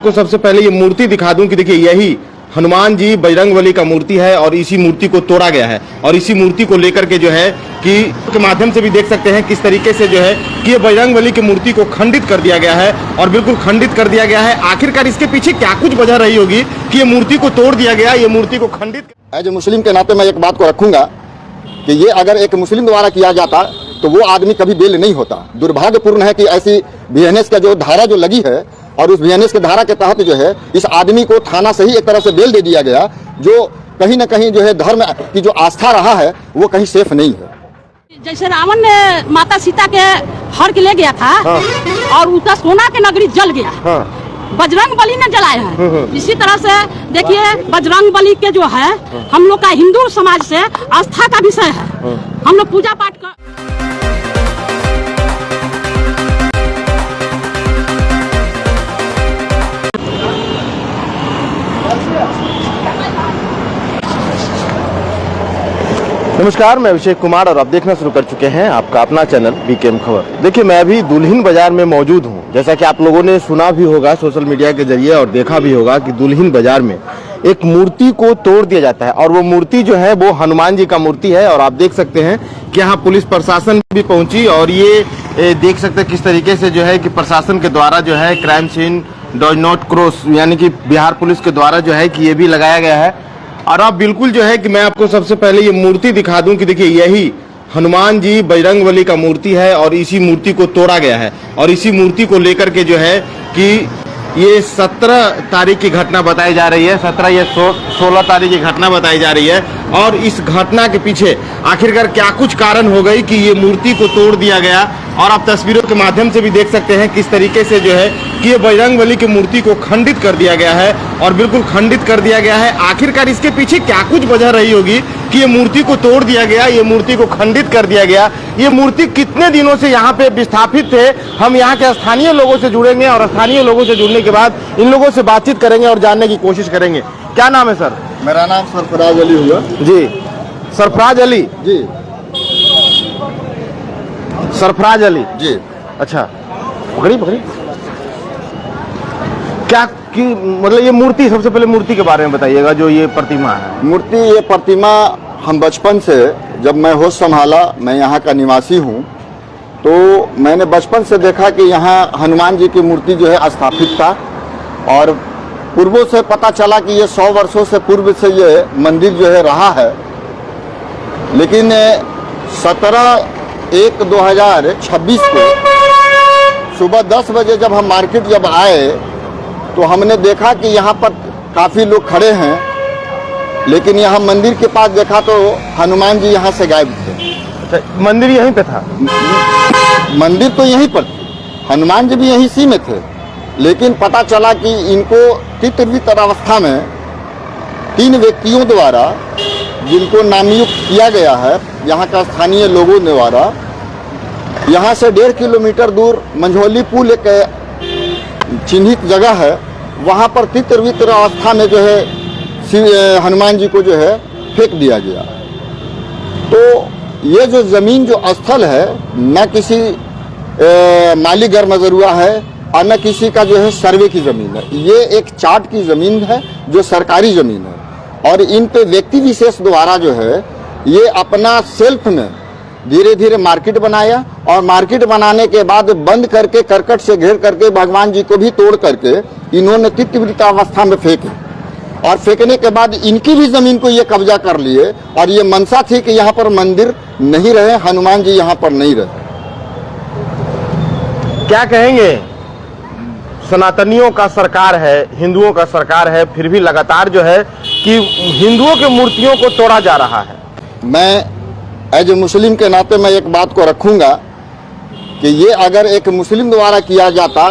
को सबसे पहले ये मूर्ति दिखा दूं कि देखिए यही हनुमान जी बजरंगबली का मूर्ति है और इसी मूर्ति को तोड़ा गया है और इसी मूर्ति को लेकर के जो है कि के माध्यम से भी देख सकते हैं किस तरीके से जो है कि ये बजरंगबली की मूर्ति को खंडित कर दिया गया है और बिल्कुल खंडित कर दिया गया है। आखिरकार इसके पीछे क्या कुछ वजह रही होगी कि ये मूर्ति को तोड़ दिया गया, ये मूर्ति को खंडित। एज ए मुस्लिम के नाते मैं एक बात को रखूंगा कि ये अगर एक मुस्लिम द्वारा किया जाता तो वो आदमी कभी बेल नहीं होता। दुर्भाग्यपूर्ण है कि ऐसी बीएनएस का जो धारा जो लगी है और उस बीएनएस के धारा के तहत जो है इस आदमी को थाना से ही एक तरह से बेल दे दिया गया, जो कहीं न कहीं जो है धर्म की जो आस्था रहा है वो कहीं सेफ नहीं है। जैसे रावण ने माता सीता के हर के ले गया था और उसका सोना के नगरी जल गया, बजरंगबली ने जलाया है। इसी तरह से देखिए बजरंगबली के जो है हम लोग का हिंदू समाज से आस्था का विषय है। हम लोग पूजा पाठ कर नमस्कार, मैं अभिषेक कुमार और आप देखना शुरू कर चुके हैं आपका अपना चैनल बीकेएम खबर। देखिए मैं अभी दुल्हिन बाजार में मौजूद हूं। जैसा कि आप लोगों ने सुना भी होगा सोशल मीडिया के जरिए और देखा भी होगा कि दुल्हिन बाजार में एक मूर्ति को तोड़ दिया जाता है और वो मूर्ति जो है वो हनुमान जी का मूर्ति है। और आप देख सकते हैं कि यहाँ पुलिस प्रशासन भी पहुंची और ये देख सकते हैं किस तरीके से जो है कि प्रशासन के द्वारा जो है crime scene does not cross यानी कि बिहार पुलिस के द्वारा जो है कि ये भी लगाया गया है। और अब बिल्कुल जो है कि मैं आपको सबसे पहले ये मूर्ति दिखा दूं कि देखिए यही हनुमान जी बजरंगबली का मूर्ति है और इसी मूर्ति को तोड़ा गया है और इसी मूर्ति को लेकर के जो है कि ये 17 तारीख की घटना बताई जा रही है। 16 तारीख की घटना बताई जा रही है और इस घटना के पीछे आखिरकार क्या कुछ कारण हो गई कि ये मूर्ति को तोड़ दिया गया। और आप तस्वीरों के माध्यम से भी देख सकते हैं किस तरीके से जो है कि ये बजरंगबली की मूर्ति को खंडित कर दिया गया है और बिल्कुल खंडित कर दिया गया है। आखिरकार इसके पीछे क्या कुछ वजह रही होगी कि ये मूर्ति को तोड़ दिया गया, ये मूर्ति को खंडित कर दिया गया। ये मूर्ति कितने दिनों से यहाँ पे विस्थापित थे, हम यहाँ के स्थानीय लोगों से जुड़ेंगे और स्थानीय लोगों से जुड़ने के बाद इन लोगों से बातचीत करेंगे और जानने की कोशिश करेंगे। क्या नाम है सर? मेरा नाम सरफराज अली हुआ जी। सरफराज अली जी। सरफराज अली जी। अच्छा, पकड़ी क्या कि मतलब ये मूर्ति, सबसे पहले मूर्ति के बारे में बताइएगा। जो ये प्रतिमा है, मूर्ति, ये प्रतिमा हम बचपन से, जब मैं होश संभाला, मैं यहाँ का निवासी हूँ, तो मैंने बचपन से देखा कि यहाँ हनुमान जी की मूर्ति जो है स्थापित था और पूर्वों से पता चला कि ये 100 वर्षों से पूर्व से ये मंदिर जो है रहा है। लेकिन 17/1/2026 को सुबह 10 बजे जब हम मार्केट जब आए तो हमने देखा कि यहाँ पर काफ़ी लोग खड़े हैं, लेकिन यहाँ मंदिर के पास देखा तो हनुमान जी यहाँ से गायब थे। अच्छा, मंदिर यहीं पे था? मंदिर तो यहीं पर थी, हनुमान जी भी यहीं सी में थे, लेकिन पता चला कि इनको तितर अवस्था में 3 व्यक्तियों द्वारा, जिनको नामयुक्त किया गया है यहाँ का स्थानीय लोगों द्वारा, यहाँ से 1.5 किलोमीटर दूर मंझोली पुल एक चिन्हित जगह है, वहाँ पर तितर अवस्था में जो है हनुमान जी को जो है फेंक दिया गया। तो ये जो ज़मीन जो स्थल है न किसी माली गरमजरुआ है और न किसी का जो है सर्वे की ज़मीन है, ये एक चार्ट की ज़मीन है जो सरकारी ज़मीन है। और इन पे व्यक्ति विशेष द्वारा जो है ये अपना सेल्फ में धीरे धीरे मार्केट बनाया और मार्केट बनाने के बाद बंद करके करकट से घेर करके भगवान जी को भी तोड़ करके इन्होंने तितर अवस्था में फेंके और फेंकने के बाद इनकी भी जमीन को ये कब्जा कर लिए और ये मनसा थी कि यहाँ पर मंदिर नहीं रहे, हनुमान जी यहाँ पर नहीं रहे। क्या कहेंगे? सनातनियों का सरकार है, हिंदुओं का सरकार है, फिर भी लगातार जो है कि हिंदुओं के मूर्तियों को तोड़ा जा रहा है। मैं एज ए मुस्लिम के नाते मैं एक बात को रखूंगा कि ये अगर एक मुस्लिम द्वारा किया जाता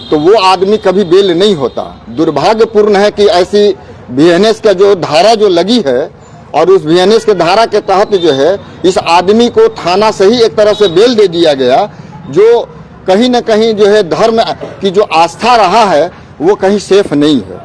तो वो आदमी कभी बेल नहीं होता। दुर्भाग्यपूर्ण है कि ऐसी बीएनएस का जो धारा जो लगी है और उस बीएनएस के धारा के तहत जो है इस आदमी को थाना से ही एक तरह से बेल दे दिया गया, जो कहीं न कहीं जो है धर्म की जो आस्था रहा है वो कहीं सेफ नहीं है।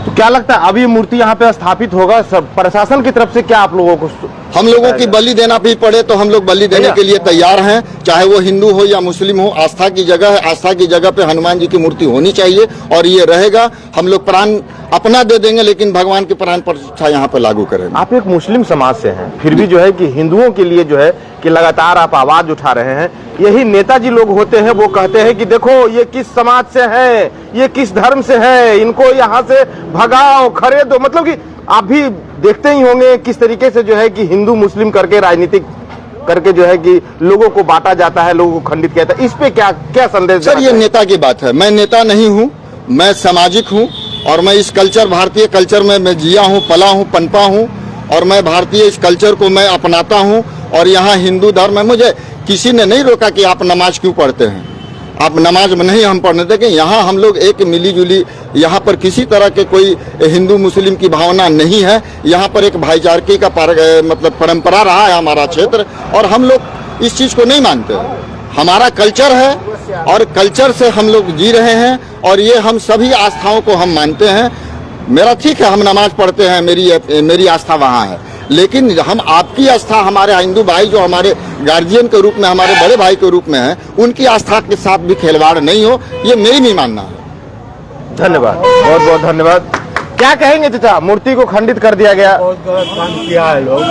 तो क्या लगता है अभी मूर्ति यहाँ पे स्थापित होगा, सब प्रशासन की तरफ से क्या आप लोगों को? हम लोगों की बलि देना भी पड़े तो हम लोग बलि देने के लिए तैयार हैं, चाहे वो हिंदू हो या मुस्लिम हो। आस्था की जगह है, आस्था की जगह पे हनुमान जी की मूर्ति होनी चाहिए और ये रहेगा। हम लोग प्राण अपना दे देंगे लेकिन भगवान की प्राण प्रतिष्ठा यहाँ पे लागू करेंगे। आप एक मुस्लिम समाज से हैं, फिर भी जो है कि हिंदुओं के लिए जो है कि लगातार आप आवाज उठा रहे हैं। यही नेताजी लोग होते हैं, वो कहते हैं कि देखो ये किस समाज से है, ये किस धर्म से है, इनको यहाँ से भगाओ, खरीदो। मतलब कि आप भी देखते ही होंगे किस तरीके से जो है कि हिंदू मुस्लिम करके राजनीतिक करके जो है कि लोगों को बांटा जाता है, लोगों को खंडित किया जाता है। इस पे क्या क्या संदेश? सर ये नेता की बात है, मैं नेता नहीं हूँ, मैं सामाजिक हूँ और मैं इस कल्चर, भारतीय कल्चर में मैं जिया हूँ, पला हूँ, पनपा हूँ और मैं भारतीय इस कल्चर को मैं अपनाता हूँ। और यहाँ हिंदू धर्म है, मुझे किसी ने नहीं रोका कि आप नमाज क्यों पढ़ते हैं, आप नमाज में नहीं हम पढ़ने देंगे। यहाँ हम लोग एक मिली जुली, यहाँ पर किसी तरह के कोई हिंदू मुस्लिम की भावना नहीं है। यहाँ पर एक भाईचारे का मतलब परंपरा रहा है हमारा क्षेत्र और हम लोग इस चीज़ को नहीं मानते। हमारा कल्चर है और कल्चर से हम लोग जी रहे हैं और ये हम सभी आस्थाओं को हम मानते हैं। मेरा ठीक है, हम नमाज पढ़ते हैं, मेरी आस्था वहाँ है, लेकिन हम आपकी आस्था, हमारे हिंदू भाई जो हमारे गार्जियन के रूप में, हमारे बड़े भाई के रूप में हैं, उनकी आस्था के साथ भी खिलवाड़ नहीं हो, ये मेरी भी मानना है। धन्यवाद, बहुत बहुत धन्यवाद। क्या कहेंगे चाचा, मूर्ति को खंडित कर दिया गया, बहुत गलत काम किया है लोग।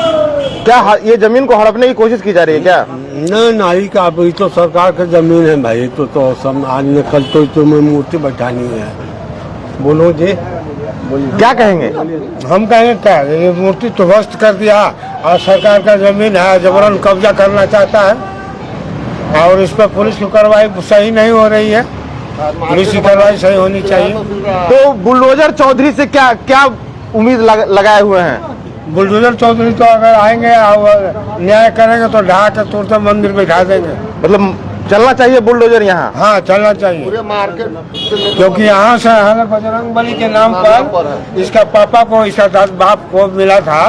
क्या ये जमीन को हड़पने की कोशिश की जा रही है क्या? नहीं का अभी तो सरकार की जमीन है भाई, तो सब आज न कल तो तुम्हें मूर्ति बैठानी है। बोलो जी, क्या कहेंगे? हम कहेंगे क्या, ये मूर्ति तो ध्वस्त कर दिया और सरकार का जमीन है, जबरन कब्जा करना चाहता है और इस पर पुलिस की कार्रवाई सही नहीं हो रही है। पुलिस की कार्रवाई सही होनी चाहिए। तो बुलडोजर चौधरी से क्या क्या उम्मीद लगाए हुए हैं? बुलडोजर चौधरी तो अगर आएंगे और न्याय करेंगे तो ढहा के तुरंत मंदिर बैठा देंगे। मतलब चलना चाहिए बुलडोजर यहाँ? हाँ चलना चाहिए, पूरे मार्केट, क्योंकि यहाँ से बजरंग बली के नाम पर इसका पापा को, इसका बाप को मिला था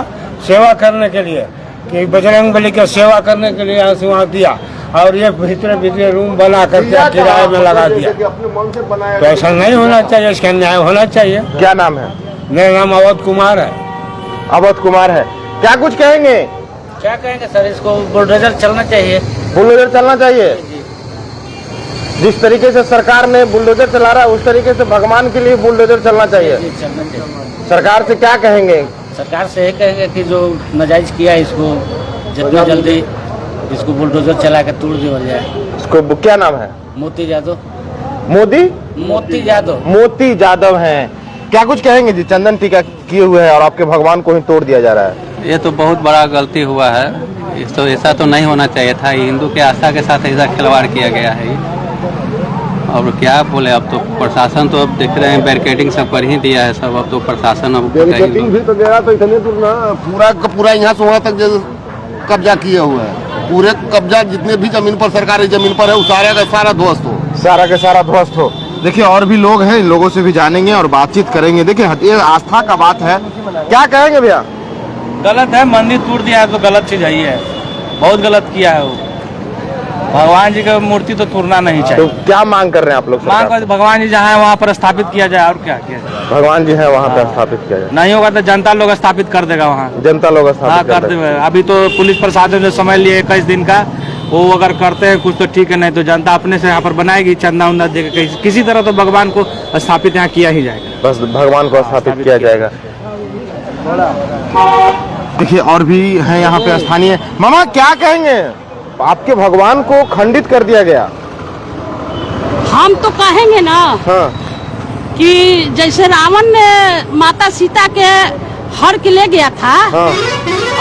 सेवा करने के लिए, कि बजरंग बली की सेवा करने के लिए यहाँ से वहाँ दिया और ये भीतर रूम बना करके किराए में लगा दिया। तो ऐसा नहीं होना चाहिए, इसका न्याय होना चाहिए। क्या नाम है? मेरा नाम अवध कुमार है। अवध कुमार है। क्या कुछ कहेंगे? क्या कहेंगे सर, इसको बुलडोजर चलना चाहिए। बुलडोजर चलना चाहिए। जिस तरीके से सरकार ने बुलडोजर चला रहा है उस तरीके से भगवान के लिए बुलडोजर चलना चाहिए। चलना चाहिए। सरकार से क्या कहेंगे? सरकार से यही कहेंगे कि जो नाजायज किया है इसको जितना जल्दी इसको बुलडोजर चला के तोड़ दिया जाए। इसको क्या नाम है? मोती यादव। मोती यादव। मोती यादव हैं। क्या कुछ कहेंगे जी? चंदन टीका किए हुए हैं और आपके भगवान को ही तोड़ दिया जा रहा है। ये तो बहुत बड़ा गलती हुआ है, तो ऐसा तो नहीं होना चाहिए था। हिंदू के आस्था के साथ ऐसा खिलवाड़ किया गया है और क्या बोले। अब तो प्रशासन तो अब देख रहे हैं बैरिकेडिंग सब कर ही दिया है सब। अब तो प्रशासन अब बैरिकेडिंग भी तो दे रहा, तो इतने दूर ना पूरा का पूरा यहाँ से वहाँ तक कब्जा किया हुआ है। पूरे कब्जा जितने भी जमीन पर, सरकारी जमीन पर है, वो सारा का सारा ध्वस्त हो, सारा के सारा ध्वस्त हो। देखिए और भी लोग हैं, इन लोगों से भी जानेंगे और बातचीत करेंगे। देखिए ये आस्था का बात है। क्या कहेंगे भैया? गलत है, मंदिर तोड़ दिया है तो गलत चीज है, ये बहुत गलत किया है। वो भगवान जी का मूर्ति तो तोड़ना नहीं चाहिए। तो क्या मांग कर रहे हैं आप लोग? मांग कर भगवान जी जहाँ है वहाँ पर स्थापित किया जाए, और क्या किया जाए। भगवान जी है वहाँ पे स्थापित किया जाए। नहीं होगा तो जनता लोग स्थापित कर देगा वहाँ। जनता लोग हाँ स्थापित कर देगा। अभी तो पुलिस प्रशासन ने समय लिए 21 दिन का, वो अगर करते हैं कुछ तो ठीक है, नहीं तो जनता अपने से यहाँ पर बनाएगी, चंदा उंदा देकर किसी तरह तो भगवान को स्थापित यहाँ किया ही जाएगा। बस भगवान को स्थापित किया जाएगा। देखिए और भी है यहाँ पे स्थानीय। मामा क्या कहेंगे? आपके भगवान को खंडित कर दिया गया। हम तो कहेंगे ना हाँ। कि जैसे रावण ने माता सीता के हर के ले गया था हाँ।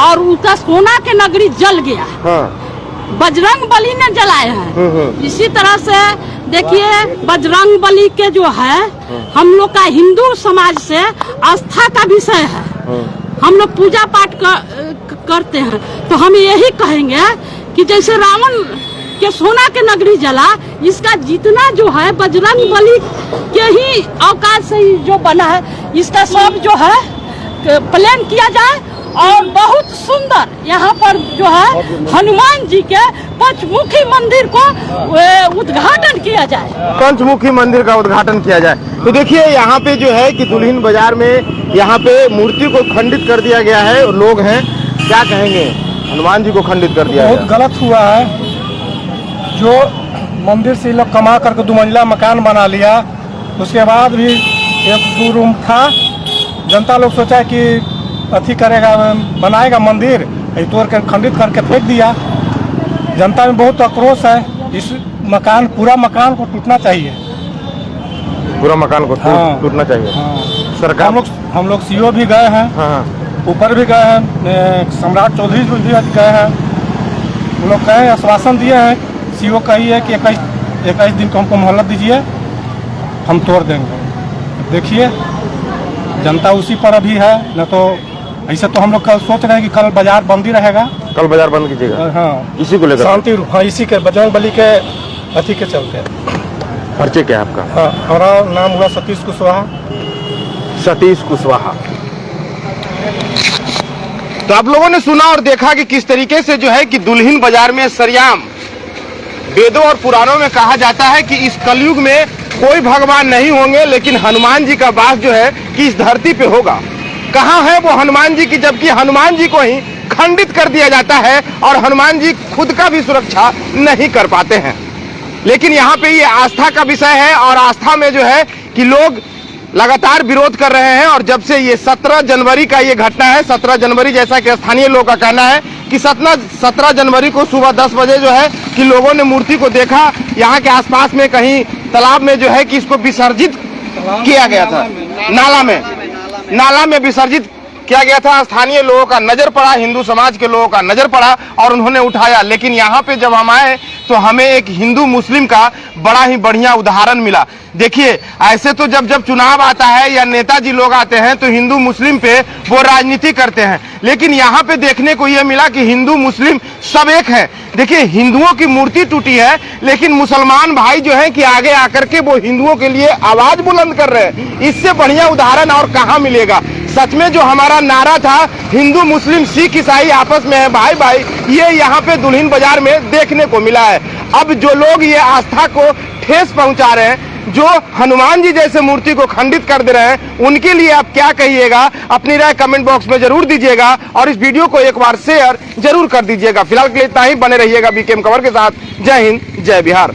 और उसका सोना के नगरी जल गया, हाँ। बजरंग बली ने जलाए हैं। इसी तरह से देखिए बजरंग बली के जो है हम लोग का हिंदू समाज से आस्था का विषय है। हम लोग पूजा पाठ करते हैं, तो हम यही कहेंगे कि जैसे रावण के सोना के नगरी जला, इसका जितना जो है बजरंग बली के ही औकात से ही जो बना है, इसका सब जो है प्लान किया जाए और बहुत सुंदर यहाँ पर जो है हनुमान जी के पंचमुखी मंदिर को उद्घाटन किया जाए। पंचमुखी मंदिर का उद्घाटन किया जाए। तो देखिए यहाँ पे जो है कि दुल्हिन बाजार में यहाँ पे मूर्ति को खंडित कर दिया गया है और लोग हैं, क्या कहेंगे? हनुमान जी को खंडित कर दिया बहुत गलत हुआ है। जो मंदिर से लोग कमा करके 2 मंजिला मकान बना लिया, उसके बाद भी 1-2 रूम था। जनता लोग सोचा कि अथी करेगा, बनाएगा मंदिर, तोड़ कर खंडित करके फेंक दिया। जनता में बहुत आक्रोश है। इस मकान, पूरा मकान को टूटना चाहिए। पूरा मकान को टूटना चाहिए। सरकार, हम लोग सीओ भी गए हैं, ऊपर भी गए हैं, सम्राट चौधरी भी गए हैं। वो लोग कहे, आश्वासन दिए हैं, सीओ कही है कि 21 दिन को हमको मोहलत दीजिए, हम तोड़ देंगे। देखिए जनता उसी पर अभी है, न तो ऐसे तो हम लोग कल सोच रहे हैं कि कल बाजार बंद ही रहेगा। कल बाजार बंद कीजिएगा? हाँ, इसी को लेकर शांति। हाँ, इसी के बजरंग बली के अथी के चलते। परिचय क्या है आपका? हाँ, हमारा नाम हुआ सतीश कुशवाहा। सतीश कुशवाहा। तो आप लोगों ने सुना और देखा कि किस तरीके से जो है कि दुल्हिन बाजार में सरेआम वेदों और पुराणों में कहा जाता है कि इस कलयुग में कोई भगवान नहीं होंगे, लेकिन हनुमान जी का वास जो है कि इस धरती पे होगा। कहाँ है वो हनुमान जी की, जबकि हनुमान जी को ही खंडित कर दिया जाता है और हनुमान जी खुद का भी सुरक्षा नहीं कर पाते हैं। लेकिन यहाँ पे ये आस्था का विषय है और आस्था में जो है कि लोग लगातार विरोध कर रहे हैं। और जब से ये 17 जनवरी का ये घटना है, 17 जनवरी जैसा कि स्थानीय लोगों का कहना है कि 17 जनवरी को सुबह 10 बजे जो है कि लोगों ने मूर्ति को देखा, यहाँ के आसपास में कहीं तालाब में जो है कि इसको विसर्जित किया गया था, नाला में विसर्जित किया गया था। स्थानीय लोगों का नजर पड़ा, हिंदू समाज के लोगों का नजर पड़ा और उन्होंने उठाया। लेकिन यहाँ पे जब हम आए तो हमें एक हिंदू मुस्लिम का बड़ा ही बढ़िया उदाहरण मिला। देखिए, ऐसे तो जब चुनाव आता है या नेताजी लोग आते हैं तो हिंदू मुस्लिम पे वो राजनीति करते हैं, लेकिन यहाँ पे देखने को ये मिला कि हिंदू मुस्लिम सब एक है। देखिए, हिंदुओं की मूर्ति टूटी है, लेकिन मुसलमान भाई जो है कि आगे आकर के वो हिंदुओं के लिए आवाज बुलंद कर रहे हैं। इससे बढ़िया उदाहरण और कहाँ मिलेगा? सच में जो हमारा नारा था हिंदू मुस्लिम सिख ईसाई आपस में है भाई भाई, ये यहाँ पे दुल्हिन बाजार में देखने को मिला है। अब जो लोग ये आस्था को ठेस पहुंचा रहे हैं, जो हनुमान जी जैसे मूर्ति को खंडित कर दे रहे हैं, उनके लिए आप क्या कहिएगा? अपनी राय कमेंट बॉक्स में जरूर दीजिएगा और इस वीडियो को एक बार शेयर जरूर कर दीजिएगा। फिलहाल के लिए इतना ही। बने रहिएगा बीकेएम खबर के साथ। जय हिंद, जय बिहार।